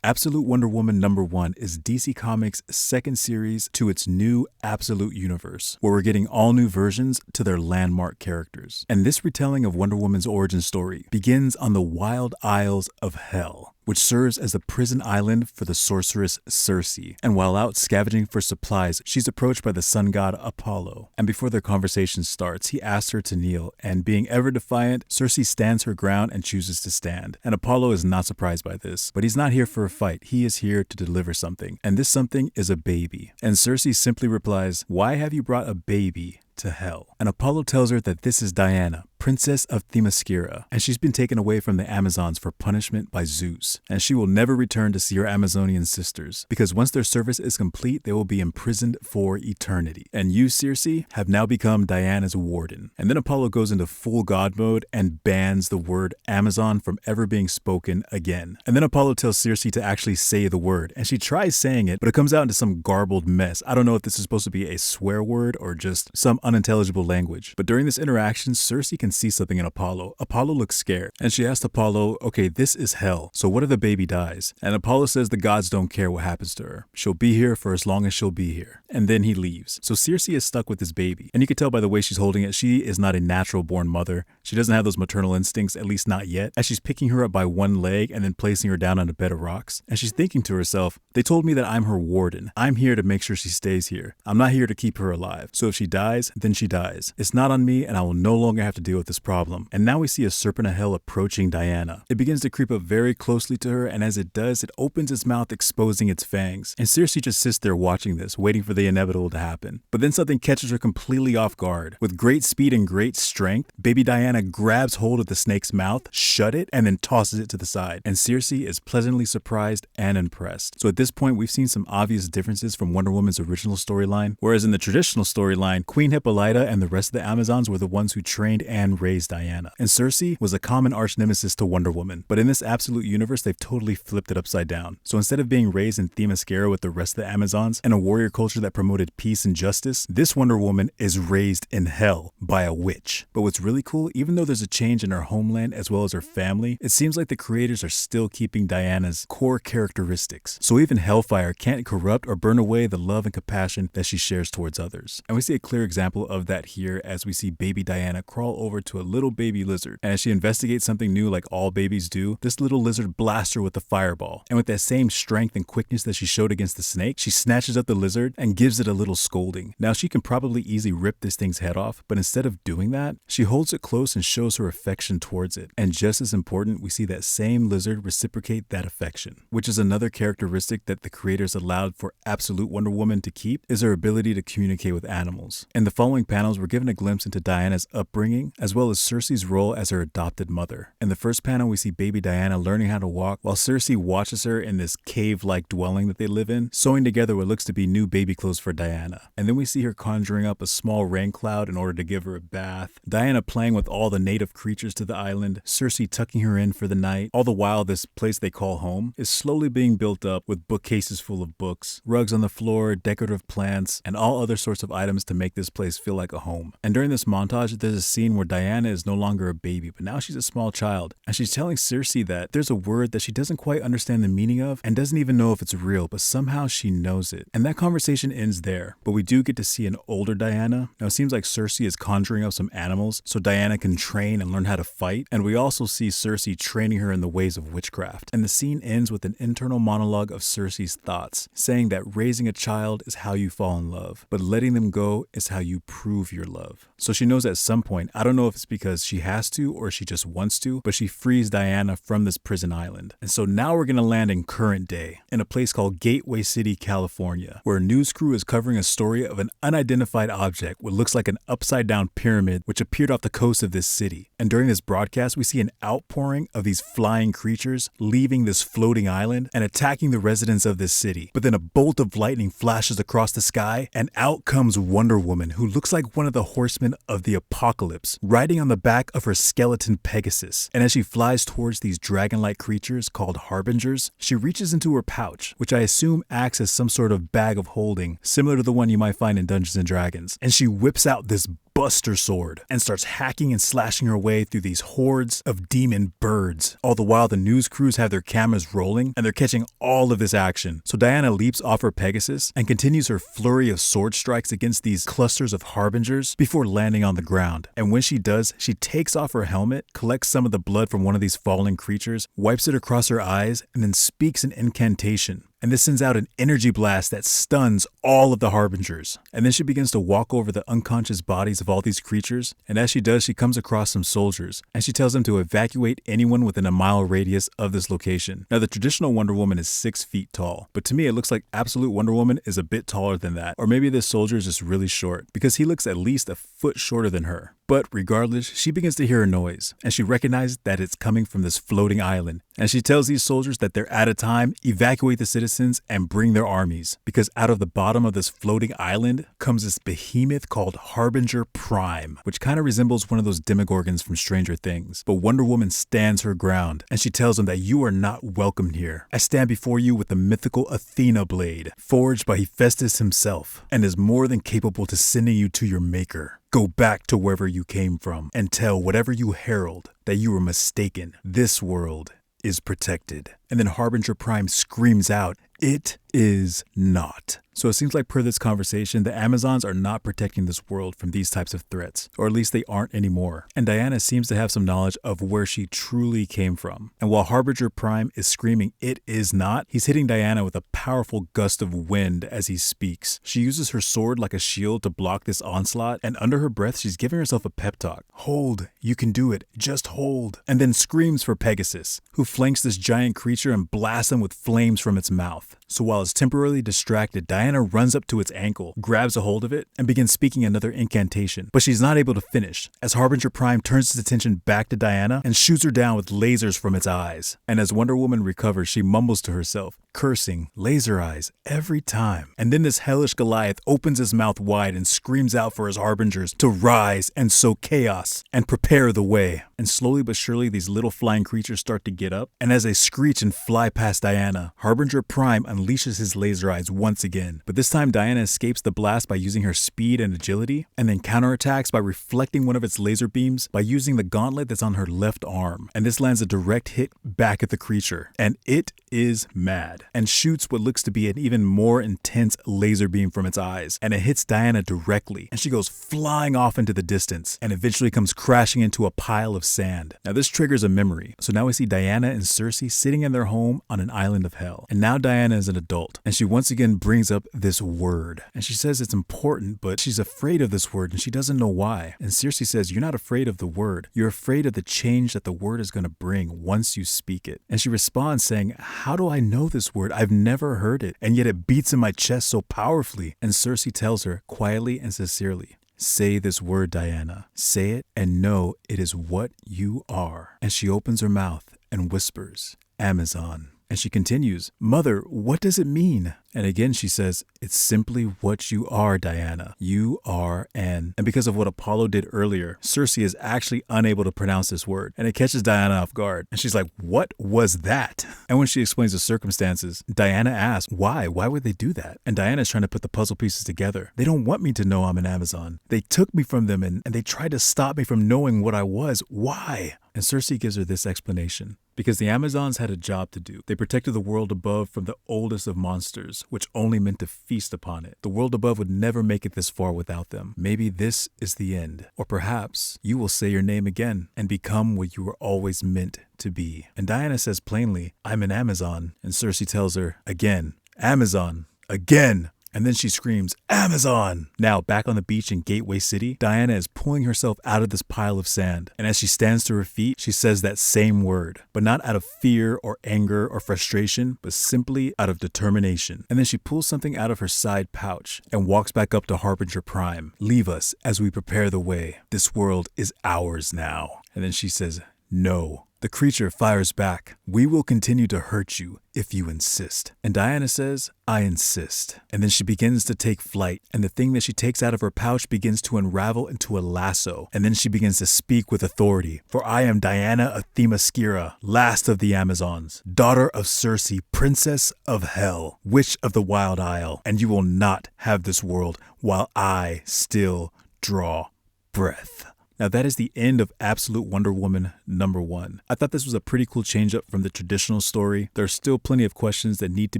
Absolute Wonder Woman #1 is DC Comics' second series to its new Absolute Universe, where we're getting all new versions to their landmark characters. And this retelling of Wonder Woman's origin story begins on the wild isles of Hell, which serves as the prison island for the sorceress Circe. And while out scavenging for supplies, she's approached by the sun god Apollo. And before their conversation starts, he asks her to kneel, and being ever defiant, Circe stands her ground and chooses to stand. And Apollo is not surprised by this, but he's not here for a fight. He is here to deliver something, and this something is a baby. And Circe simply replies, "Why have you brought a baby to hell?" And Apollo tells her that this is Diana, princess of Themyscira, and she's been taken away from the Amazons for punishment by Zeus, and she will never return to see her Amazonian sisters, because once their service is complete, they will be imprisoned for eternity. And you, Circe, have now become Diana's warden. And then Apollo goes into full god mode and bans the word Amazon from ever being spoken again. And then Apollo tells Circe to actually say the word, and she tries saying it, but it comes out into some garbled mess. I don't know if this is supposed to be a swear word or just some unintelligible language. But during this interaction, Circe can see something in Apollo. Apollo looks scared, and she asks Apollo, "Okay, this is hell, so what if the baby dies?" And Apollo says the gods don't care what happens to her. She'll be here for as long as she'll be here. And then he leaves. So Circe is stuck with this baby, and you can tell by the way she's holding it, she is not a natural born mother. She doesn't have those maternal instincts, at least not yet, as she's picking her up by one leg and then placing her down on a bed of rocks. And she's thinking to herself, "They told me that I'm her warden. I'm here to make sure she stays here. I'm not here to keep her alive. So if she dies, then she dies. It's not on me, and I will no longer have to deal with this problem." And now we see a serpent of hell approaching Diana. It begins to creep up very closely to her, and as it does, it opens its mouth, exposing its fangs. And Circe just sits there watching this, waiting for the inevitable to happen. But then something catches her completely off guard. With great speed and great strength, baby Diana grabs hold of the snake's mouth, shut it, and then tosses it to the side. And Circe is pleasantly surprised and impressed. So at this point, we've seen some obvious differences from Wonder Woman's original storyline. Whereas in the traditional storyline, Queen Hippolyta and the rest of the Amazons were the ones who trained and raised Diana. And Circe was a common arch nemesis to Wonder Woman. But in this Absolute Universe, they've totally flipped it upside down. So instead of being raised in Themyscira with the rest of the Amazons and a warrior culture that promoted peace and justice, this Wonder Woman is raised in hell by a witch. But what's really cool, even though there's a change in her homeland as well as her family, it seems like the creators are still keeping Diana's core characteristics. So even hellfire can't corrupt or burn away the love and compassion that she shares towards others. And we see a clear example of that here as we see baby Diana crawl over to a little baby lizard. And as she investigates something new like all babies do, this little lizard blasts her with a fireball. And with that same strength and quickness that she showed against the snake, she snatches up the lizard and gives it a little scolding. Now she can probably easily rip this thing's head off, but instead of doing that, she holds it close and shows her affection towards it. And just as important, we see that same lizard reciprocate that affection, which is another characteristic that the creators allowed for Absolute Wonder Woman to keep, is her ability to communicate with animals. In the following panels, we're given a glimpse into Diana's upbringing, as well as Circe's role as her adopted mother. In the first panel, we see baby Diana learning how to walk, while Circe watches her in this cave-like dwelling that they live in, sewing together what looks to be new baby clothes for Diana. And then we see her conjuring up a small rain cloud in order to give her a bath, Diana playing with all the native creatures to the island, Circe tucking her in for the night. All the while, this place they call home is slowly being built up with bookcases full of books, rugs on the floor, decorative plants, and all other sorts of items to make this place feel like a home. And during this montage, there's a scene where Diana is no longer a baby, but now she's a small child, and she's telling Circe that there's a word that she doesn't quite understand the meaning of and doesn't even know if it's real, but somehow she knows it. And that conversation ends there, but we do get to see an older Diana. Now it seems like Circe is conjuring up some animals so Diana can train and learn how to fight, and we also see Circe training her in the ways of witchcraft. And the scene ends with an internal monologue of Circe's thoughts, saying that raising a child is how you fall in love, but letting them go is how you prove your love. So she knows at some point, I don't know if it's because she has to or she just wants to, but she frees Diana from this prison island. And so now we're gonna land in current day, in a place called Gateway City, California, where a news crew is covering a story of an unidentified object, what looks like an upside down pyramid, which appeared off the coast of this city. And during this broadcast, we see an outpouring of these flying creatures leaving this floating island and attacking the residents of this city. But then a bolt of lightning flashes across the sky, and out comes Wonder Woman, who looks like one of the horsemen of the apocalypse, riding on the back of her skeleton Pegasus. And as she flies towards these dragon-like creatures called harbingers, she reaches into her pouch, which I assume acts as some sort of bag of holding, similar to the one you might find in Dungeons & Dragons. And she whips out this Buster Sword and starts hacking and slashing her way through these hordes of demon birds. All the while, the news crews have their cameras rolling and they're catching all of this action. So Diana leaps off her Pegasus and continues her flurry of sword strikes against these clusters of harbingers before landing on the ground. And when she does, she takes off her helmet, collects some of the blood from one of these fallen creatures, wipes it across her eyes, and then speaks an incantation. And this sends out an energy blast that stuns all of the harbingers. And then she begins to walk over the unconscious bodies of all these creatures. And as she does, she comes across some soldiers and she tells them to evacuate anyone within a mile radius of this location. Now, the traditional Wonder Woman is 6 feet tall, but to me, it looks like absolute Wonder Woman is a bit taller than that. Or maybe this soldier is just really short because he looks at least a foot shorter than her. But regardless, she begins to hear a noise and she recognizes that it's coming from this floating island. And she tells these soldiers that they're out of time, evacuate the citizens and bring their armies. Because out of the bottom of this floating island comes this behemoth called Harbinger Prime, which kind of resembles one of those demogorgons from Stranger Things. But Wonder Woman stands her ground and she tells them that you are not welcomed here. I stand before you with the mythical Athena blade, forged by Hephaestus himself, and is more than capable to sending you to your maker. Go back to wherever you came from and tell whatever you herald that you were mistaken. This world is protected. And then Harbinger Prime screams out, "It is not." So it seems like per this conversation, the Amazons are not protecting this world from these types of threats, or at least they aren't anymore. And Diana seems to have some knowledge of where she truly came from. And while Harbinger Prime is screaming, "It is not," he's hitting Diana with a powerful gust of wind as he speaks. She uses her sword like a shield to block this onslaught, and under her breath, she's giving herself a pep talk. Hold, you can do it, just hold. And then screams for Pegasus, who flanks this giant creature and blasts him with flames from its mouth. So while it's temporarily distracted, Diana runs up to its ankle, grabs a hold of it, and begins speaking another incantation. But she's not able to finish, as Harbinger Prime turns its attention back to Diana and shoots her down with lasers from its eyes. And as Wonder Woman recovers, she mumbles to herself, cursing, "Laser eyes, every time." And then this hellish Goliath opens his mouth wide and screams out for his harbingers to rise and sow chaos and prepare the way. And slowly but surely, these little flying creatures start to get up, and as they screech and fly past Diana, Harbinger Prime unleashes his laser eyes once again. But this time, Diana escapes the blast by using her speed and agility, and then counterattacks by reflecting one of its laser beams by using the gauntlet that's on her left arm. And this lands a direct hit back at the creature, and it is mad, and shoots what looks to be an even more intense laser beam from its eyes, and it hits Diana directly, and she goes flying off into the distance, and eventually comes crashing into a pile of sand. Now this triggers a memory, so now we see Diana and Circe sitting in their home on an island of hell, and now Diana is an adult, and she once again brings up this word, and she says it's important, but she's afraid of this word, and she doesn't know why. And Circe says, "You're not afraid of the word, you're afraid of the change that the word is going to bring once you speak it." And she responds saying, "How do I know this word? I've never heard it, and yet it beats in my chest so powerfully." And Circe tells her quietly and sincerely, "Say this word, Diana. Say it and know it is what you are." And she opens her mouth and whispers, "Amazon." And she continues, "Mother, what does it mean?" And again she says, "It's simply what you are, Diana. You are an..." And because of what Apollo did earlier, Circe is actually unable to pronounce this word, and it catches Diana off guard. And she's like, "What was that?" And when she explains the circumstances, Diana asks, "Why? Why would they do that?" And Diana's trying to put the puzzle pieces together. "They don't want me to know I'm an Amazon. They took me from them and they tried to stop me from knowing what I was. Why?" And Circe gives her this explanation. Because the Amazons had a job to do. They protected the world above from the oldest of monsters, which only meant to feast upon it. The world above would never make it this far without them. Maybe this is the end. Or perhaps you will say your name again and become what you were always meant to be. And Diana says plainly, "I'm an Amazon." And Circe tells her, again, "Amazon, again." And then she screams, "Amazon!" Now, back on the beach in Gateway City, Diana is pulling herself out of this pile of sand. And as she stands to her feet, she says that same word, but not out of fear or anger or frustration, but simply out of determination. And then she pulls something out of her side pouch and walks back up to Harbinger Prime. "Leave us as we prepare the way. This world is ours now." And then she says, "No, The creature fires back, "We will continue to hurt you if you insist." And Diana says, "I insist." And then she begins to take flight, and the thing that she takes out of her pouch begins to unravel into a lasso. And then she begins to speak with authority. "For I am Diana of Themyscira, last of the Amazons, daughter of Circe, princess of hell, witch of the Wild Isle, and you will not have this world while I still draw breath." Now that is the end of Absolute Wonder Woman #1. I thought this was a pretty cool change up from the traditional story. There's still plenty of questions that need to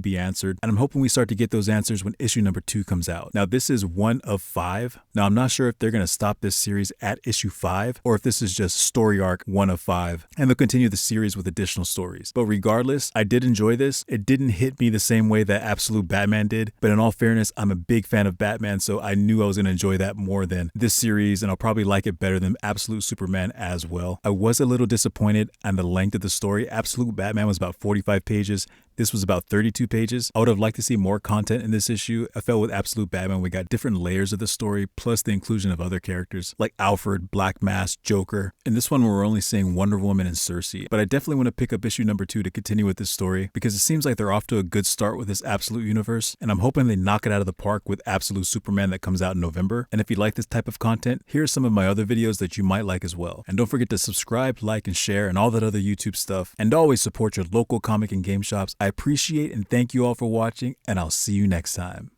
be answered, and I'm hoping we start to get those answers when issue #2 comes out. Now this is 1 of 5. Now I'm not sure if they're going to stop this series at issue 5, or if this is just story arc 1 of 5, and they'll continue the series with additional stories. But regardless, I did enjoy this. It didn't hit me the same way that Absolute Batman did, but in all fairness, I'm a big fan of Batman, so I knew I was going to enjoy that more than this series, and I'll probably like it better than Absolute Superman as well. I was a little disappointed on the length of the story. Absolute Batman was about 45 pages. This was about 32 pages. I would have liked to see more content in this issue. I felt with Absolute Batman, we got different layers of the story, plus the inclusion of other characters like Alfred, Black Mask, Joker. In this one, we're only seeing Wonder Woman and Circe. But I definitely want to pick up issue #2 to continue with this story, because it seems like they're off to a good start with this Absolute universe. And I'm hoping they knock it out of the park with Absolute Superman that comes out in November. And if you like this type of content, here are some of my other videos that you might like as well. And don't forget to subscribe, like, and share, and all that other YouTube stuff. And always support your local comic and game shops. I appreciate and thank you all for watching, and I'll see you next time.